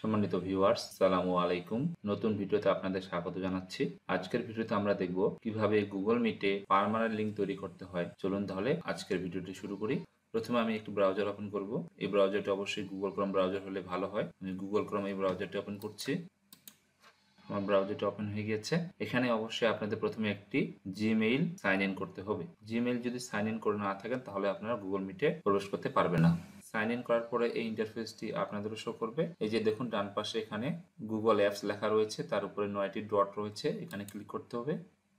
সম্মানিত ভিউয়ার্স, আসসালামু আলাইকুম। নতুন ভিডিওতে আপনাদের স্বাগত জানাচ্ছি। আজকের ভিডিওতে আমরা দেখব কিভাবে গুগল মিটে পার্মানেন্ট লিংক তৈরি করতে হয়। চলুন তাহলে আজকের ভিডিওটি শুরু করি। প্রথমে আমি একটু ব্রাউজার ওপেন করব। এই ব্রাউজারটি অবশ্যই গুগল ক্রোম ব্রাউজার হলে ভালো হয়। আমি গুগল ক্রোম এই ব্রাউজারটি ওপেন করছি। আমার ব্রাউজারটি ওপেন হয়ে গেছে। এখানে অবশ্যই আপনাদের প্রথমে একটি জিমেইল সাইন ইন করতে হবে। জিমেইল যদি সাইন ইন করে না থাকেন তাহলে আপনারা গুগল মিটে প্রবেশ করতে পারবেন না। সাইন ইন করার পরে এই ইন্টারফেসটি আপনাদেরও শো করবে। এই যে দেখুন ডান পাশে এখানে গুগল অ্যাপস লেখা রয়েছে, তার উপরে 9টি ডট রয়েছে, এখানে ক্লিক করতে হবে।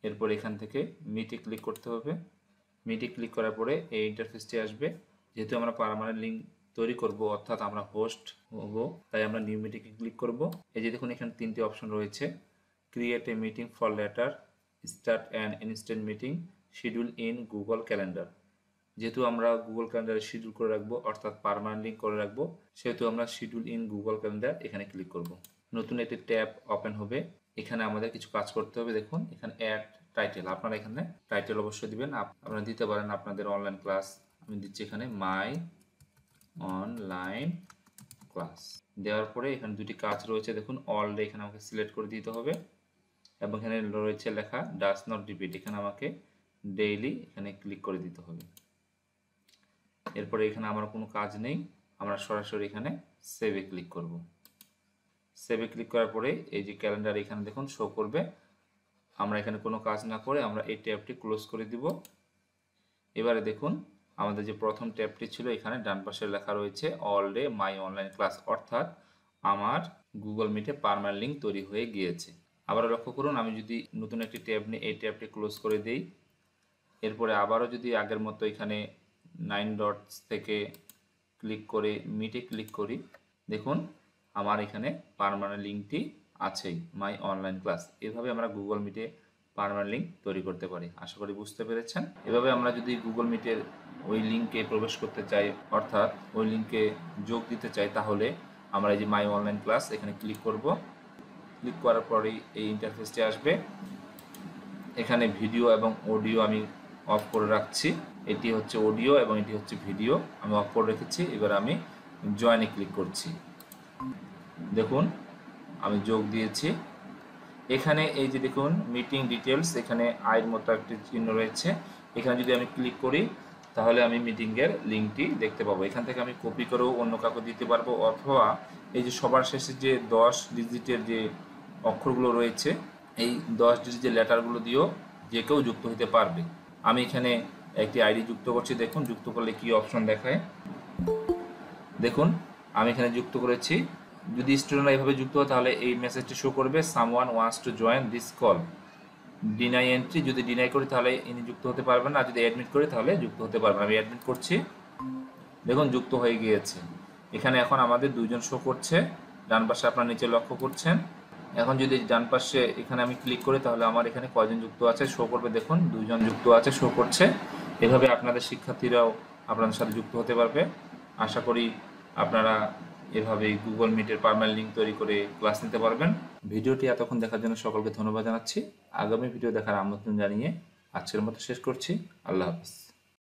এরপর এখান থেকে মিটে ক্লিক করতে হবে। মিটে ক্লিক করার পরে এই ইন্টারফেসটি আসবে। যেহেতু আমরা পার্মানেন্ট লিংক তৈরি করব, অর্থাৎ আমরা হোস্ট হব, তাই আমরা নিউ মিটিংয়ে ক্লিক করব। এই যে দেখুন এখানে 3টি অপশন রয়েছে, create a meeting for letter, start an instant meeting, schedule in Google calendar. যেহেতু আমরা গুগল ক্যালেন্ডারে শিডিউল করে রাখবো, অর্থাৎ পার্মানেন্ট লিংক করে রাখবো, সেহেতু আমরা শিডিউল ইন গুগল ক্যালেন্ডার এখানে ক্লিক করব। নতুন একটি ট্যাব ওপেন হবে। এখানে আমাদের কিছু কাজ করতে হবে। দেখুন এখানে অ্যাড টাইটেল, আপনারা এখানে টাইটেল অবশ্যই দিবেন। আপনারা দিতে পারেন আপনাদের অনলাইন ক্লাস। আমি দিচ্ছি এখানে মাই অনলাইন ক্লাস। দেওয়ার পরে এখানে দুটি কাজ রয়েছে, দেখুন অল ডে এখানে আমাকে সিলেক্ট করে দিতে হবে, এবং এখানে রয়েছে লেখা ডাজ নট রিপিট, এখানে আমাকে ডেইলি এখানে ক্লিক করে দিতে হবে। এরপরে এখানে আমার কোনো কাজ নেই, আমরা সরাসরি এখানে সেভে ক্লিক করব। সেভে ক্লিক করার পরে এই যে ক্যালেন্ডার এখানে দেখুন শো করবে। আমরা এখানে কোনো কাজ না করে আমরা এই ট্যাবটি ক্লোজ করে দিব। এবারে দেখুন আমাদের যে প্রথম ট্যাবটি ছিল, এখানে ডান পাশে লেখা রয়েছে all day my online class, অর্থাৎ আমার গুগল মিটে পার্মানেন্ট লিংক তৈরি হয়ে গিয়েছে। আবারও লক্ষ্য করুন, আমি যদি নতুন একটি ট্যাব নিয়ে এই ট্যাবটি ক্লোজ করে দিই, এরপরে আবারও যদি আগের মতো এখানে 9 ডটস থেকে ক্লিক করে মিটে ক্লিক করি, দেখুন আমার এখানে পার্মানেন্ট লিঙ্কটি আছেই, মাই অনলাইন ক্লাস। এভাবে আমরা গুগল মিটে পার্মানেন্ট লিঙ্ক তৈরি করতে পারি। আশা করি বুঝতে পেরেছেন। এভাবে আমরা যদি গুগল মিটের ওই লিঙ্কে প্রবেশ করতে চাই, অর্থাৎ ওই লিঙ্কে যোগ দিতে চাই, তাহলে আমরা এই যে মাই অনলাইন ক্লাস এখানে ক্লিক করব। ক্লিক করার পরেই এই ইন্টারফেসটি আসবে। এখানে ভিডিও এবং অডিও আমি অফ করে রাখছি। এটি হচ্ছে অডিও এবং এটি হচ্ছে ভিডিও, আমি অফ করে রেখেছি। এবার আমি জয়েনে ক্লিক করছি। দেখুন আমি যোগ দিয়েছি। এখানে এই যে দেখুন মিটিং ডিটেলস, এখানে আইয়ের মতো একটি চিহ্ন রয়েছে, এখানে যদি আমি ক্লিক করি তাহলে আমি মিটিংয়ের লিঙ্কটি দেখতে পাবো। এখান থেকে আমি কপি করেও অন্য কাউকে দিতে পারবো, অথবা এই যে সবার শেষে যে 10 ডিজিটের যে অক্ষরগুলো রয়েছে, এই 10 ডিজিটের লেটারগুলো দিয়েও যে কেউ যুক্ত হতে পারবে। আমি এখানে একটি আইডি যুক্ত করছি। দেখুন যুক্ত করলে কি অপশন দেখায়, দেখুন আমি এখানে যুক্ত করেছি। যদি স্টুডেন্টরা এইভাবে যুক্ত হয় তাহলে এই মেসেজটি শো করবে, someone wants to join this call, deny entry. যদি ডিনাই করি তাহলে ইনি যুক্ত হতে পারবেন না, যদি অ্যাডমিট করি তাহলে যুক্ত হতে পারবেন। আমি অ্যাডমিট করছি। দেখুন যুক্ত হয়ে গিয়েছে। এখানে এখন আমাদের 2 জন শো করছে। ডান পাশে আপনার নিচে লক্ষ্য করছেন। এখন যদি ডান পাশে এখানে আমি ক্লিক করি তাহলে আমার এখানে কয়জন যুক্ত আছে শো করবে। দেখুন 2 জন যুক্ত আছে, শো করছে। এভাবে আপনাদের শিক্ষার্থীরাও আপনাদের সাথে যুক্ত হতে পারবে। আশা করি আপনারা এভাবেই গুগল মিটের পার্মানেন্ট লিংক তৈরি করে ক্লাস নিতে পারবেন। ভিডিওটি এতক্ষণ দেখার জন্য সকলকে ধন্যবাদ জানাচ্ছি। আগামী ভিডিও দেখার আমন্ত্রণ জানিয়ে আজকের মতো শেষ করছি। আল্লাহ হাফেজ।